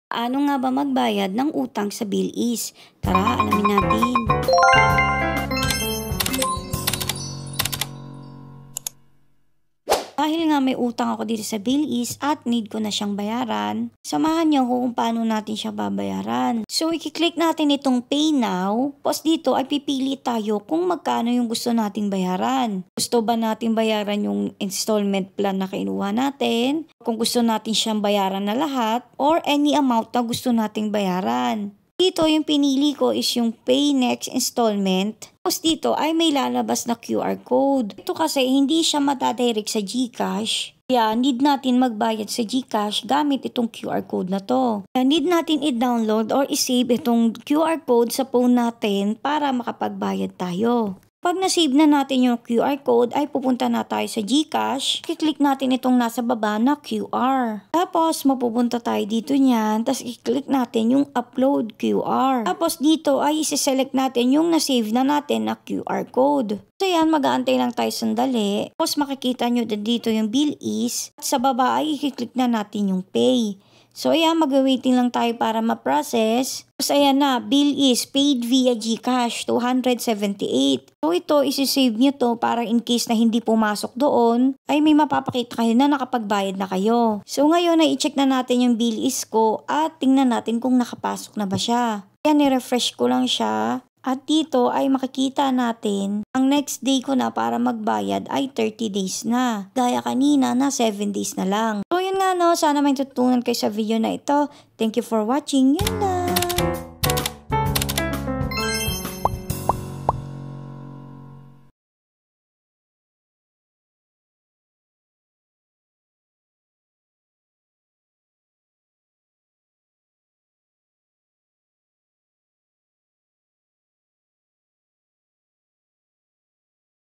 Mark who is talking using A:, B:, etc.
A: Paano nga ba magbayad ng utang sa Bilis? Tara, alamin natin. Dahil nga may utang ako dito sa Bilis at need ko na siyang bayaran, samahan niyo ako kung paano natin siya babayaran. So, i-click natin itong Pay Now. Tapos dito ay pipili tayo kung magkano yung gusto nating bayaran. Gusto ba nating bayaran yung installment plan na kinuha natin? Kung gusto natin siyang bayaran na lahat or any amount na gusto nating bayaran. Dito yung pinili ko is yung Pay Next Installment. Tapos dito ay may lalabas na QR code. Ito kasi hindi siya matadirect sa GCash. Kaya need natin magbayad sa GCash gamit itong QR code na to. Kaya need natin i-download or i-save itong QR code sa phone natin para makapagbayad tayo. Pag na-save na natin yung QR code ay pupunta na tayo sa GCash. I-click natin itong nasa baba na QR. Tapos mapupunta tayo dito niyan. Tapos i-click natin yung upload QR. Tapos dito ay isi-select natin yung na-save na natin na QR code. So yan, mag-aantay lang tayo sandali. Tapos makikita nyo dito yung bill is. At sa baba ay i-click na natin yung pay. So ayan, mag-waiting lang tayo para ma-process. Tapos ayan na, bill is paid via GCash, 278. So ito, isi-save nyo to para in case na hindi pumasok doon, ay may mapapakita kayo na nakapagbayad na kayo. So ngayon, i-check na natin yung bill is ko at tingnan natin kung nakapasok na ba siya. Ayan, i-refresh ko lang siya. At dito ay makikita natin, ang next day ko na para magbayad ay 30 days na. Gaya kanina na 7 days na lang. So yun nga no, sana may tutunan kayo sa video na ito. Thank you for watching. Yun lang.